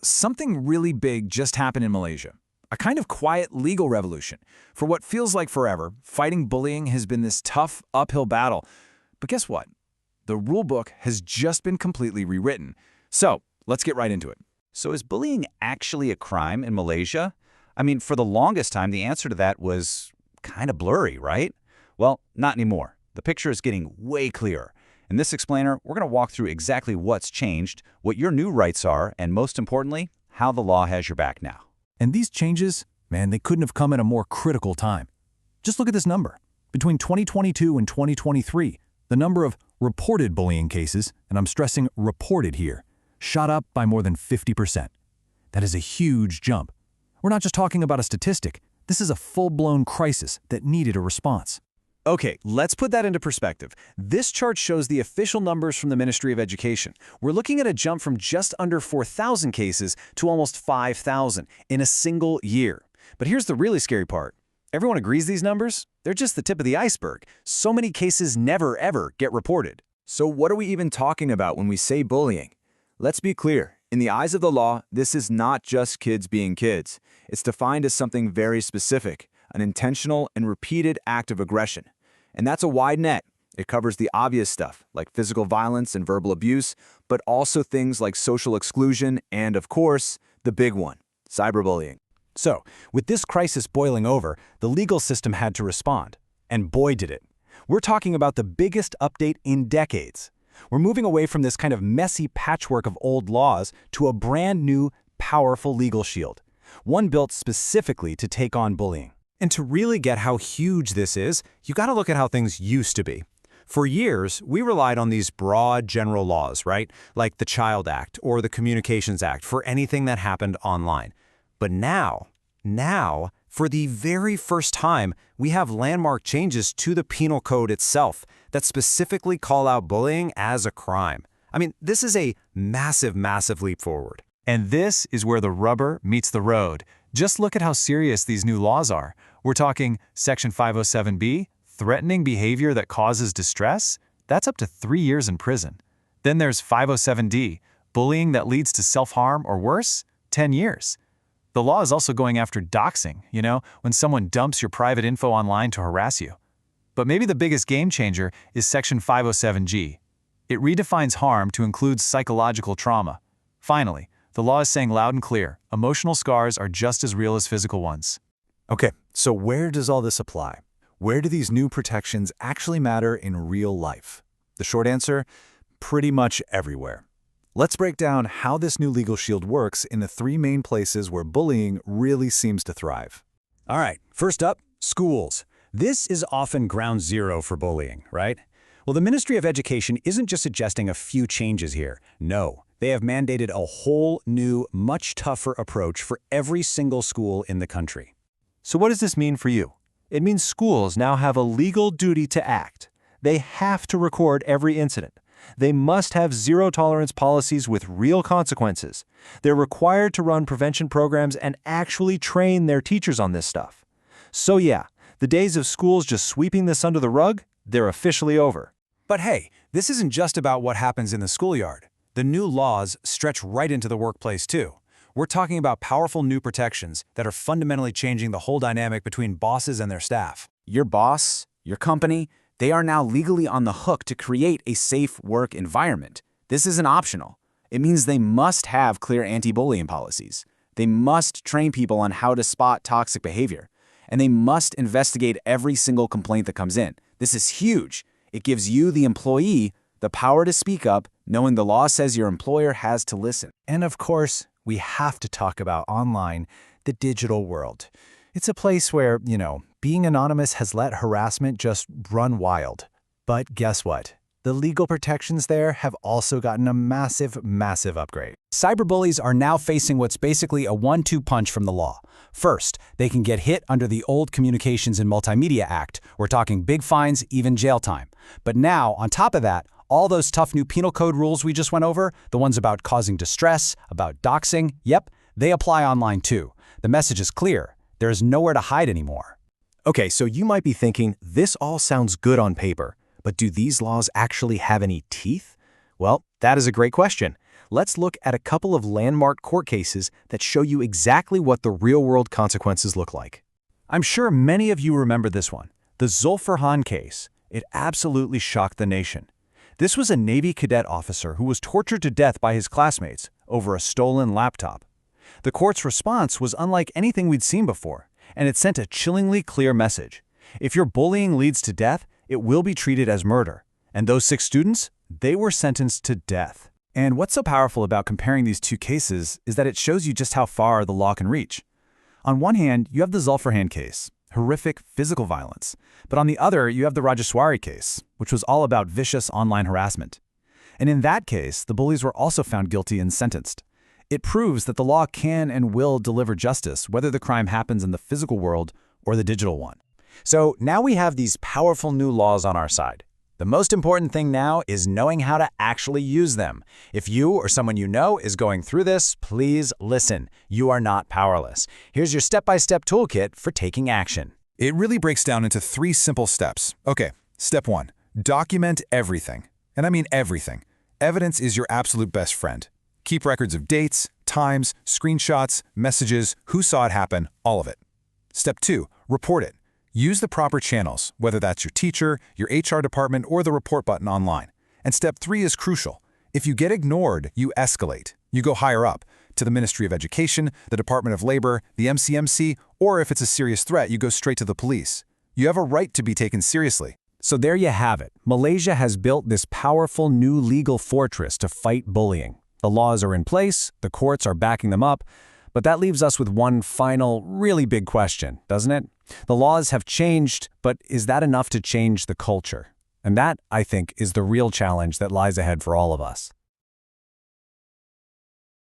Something really big just happened in Malaysia. A kind of quiet legal revolution. For what feels like forever, fighting bullying has been this tough, uphill battle. But guess what? The rule book has just been completely rewritten. So, let's get right into it. So is bullying actually a crime in Malaysia? I mean, for the longest time, the answer to that was kind of blurry, right? Well, not anymore. The picture is getting way clearer. In this explainer, we're going to walk through exactly what's changed, what your new rights are, and most importantly, how the law has your back now. And these changes, man, they couldn't have come at a more critical time. Just look at this number. Between 2022 and 2023, the number of reported bullying cases, and I'm stressing reported here, shot up by more than 50%. That is a huge jump. We're not just talking about a statistic. This is a full-blown crisis that needed a response. Okay, let's put that into perspective. This chart shows the official numbers from the Ministry of Education. We're looking at a jump from just under 4,000 cases to almost 5,000 in a single year. But here's the really scary part. Everyone agrees these numbers? They're just the tip of the iceberg. So many cases never, ever get reported. So what are we even talking about when we say bullying? Let's be clear. In the eyes of the law, this is not just kids being kids. It's defined as something very specific, an intentional and repeated act of aggression. And that's a wide net. It covers the obvious stuff, like physical violence and verbal abuse, but also things like social exclusion and, of course, the big one, cyberbullying. So, with this crisis boiling over, the legal system had to respond. And boy did it. We're talking about the biggest update in decades. We're moving away from this kind of messy patchwork of old laws to a brand new, powerful legal shield, one built specifically to take on bullying. And to really get how huge this is, you got to look at how things used to be. For years, we relied on these broad general laws, right? Like the Child Act or the Communications Act for anything that happened online. But now, for the very first time, we have landmark changes to the penal code itself that specifically call out bullying as a crime. I mean, this is a massive, massive leap forward. And this is where the rubber meets the road. Just look at how serious these new laws are. We're talking Section 507B, threatening behavior that causes distress. That's up to 3 years in prison. Then there's 507D, bullying that leads to self-harm or worse, 10 years. The law is also going after doxing, when someone dumps your private info online to harass you. But maybe the biggest game changer is Section 507G. It redefines harm to include psychological trauma. Finally, the law is saying loud and clear, emotional scars are just as real as physical ones. Okay, so where does all this apply? Where do these new protections actually matter in real life? The short answer, pretty much everywhere. Let's break down how this new legal shield works in the 3 main places where bullying really seems to thrive. All right, first up, schools. This is often ground zero for bullying, right? Well, the Ministry of Education isn't just suggesting a few changes here. No, they have mandated a whole new, much tougher approach for every single school in the country. So what does this mean for you? It means schools now have a legal duty to act. They have to record every incident. They must have zero-tolerance policies with real consequences. They're required to run prevention programs and actually train their teachers on this stuff. So yeah, the days of schools just sweeping this under the rug, they're officially over. But hey, this isn't just about what happens in the schoolyard. The new laws stretch right into the workplace too. We're talking about powerful new protections that are fundamentally changing the whole dynamic between bosses and their staff. Your boss, your company, they are now legally on the hook to create a safe work environment. This isn't optional. It means they must have clear anti-bullying policies. They must train people on how to spot toxic behavior. And they must investigate every single complaint that comes in. This is huge. It gives you, the employee, the power to speak up, knowing the law says your employer has to listen. And of course, we have to talk about online, the digital world. It's a place where, being anonymous has let harassment just run wild. But guess what? The legal protections there have also gotten a massive, massive upgrade. Cyberbullies are now facing what's basically a 1-2 punch from the law. First, they can get hit under the old Communications and Multimedia Act. We're talking big fines, even jail time. But now, on top of that, all those tough new penal code rules we just went over, the ones about causing distress, about doxing, yep, they apply online too. The message is clear. There is nowhere to hide anymore. Okay, so you might be thinking, this all sounds good on paper, but do these laws actually have any teeth? Well, that is a great question. let's look at a couple of landmark court cases that show you exactly what the real-world consequences look like. I'm sure many of you remember this one, the Zulfarhan case. It absolutely shocked the nation. This was a Navy cadet officer who was tortured to death by his classmates over a stolen laptop. The court's response was unlike anything we'd seen before, and it sent a chillingly clear message. If your bullying leads to death, it will be treated as murder. And those 6 students, they were sentenced to death. And what's so powerful about comparing these 2 cases is that it shows you just how far the law can reach. On one hand, you have the Zulfarhan case, horrific physical violence. But on the other, you have the Rajaswari case, which was all about vicious online harassment. And in that case, the bullies were also found guilty and sentenced. It proves that the law can and will deliver justice, whether the crime happens in the physical world or the digital one. So now we have these powerful new laws on our side. The most important thing now is knowing how to actually use them. If you or someone you know is going through this, please listen. You are not powerless. Here's your step-by-step toolkit for taking action. It really breaks down into 3 simple steps. Okay, step 1, document everything. And I mean everything. Evidence is your absolute best friend. Keep records of dates, times, screenshots, messages, who saw it happen, all of it. Step 2, report it. Use the proper channels, whether that's your teacher, your HR department, or the report button online. And step 3 is crucial. If you get ignored, you escalate. You go higher up, to the Ministry of Education, the Department of Labor, the MCMC, or if it's a serious threat, you go straight to the police. You have a right to be taken seriously. So there you have it. Malaysia has built this powerful new legal fortress to fight bullying. The laws are in place, the courts are backing them up, but that leaves us with one final, really big question, doesn't it? The laws have changed, but is that enough to change the culture? And that, I think, is the real challenge that lies ahead for all of us.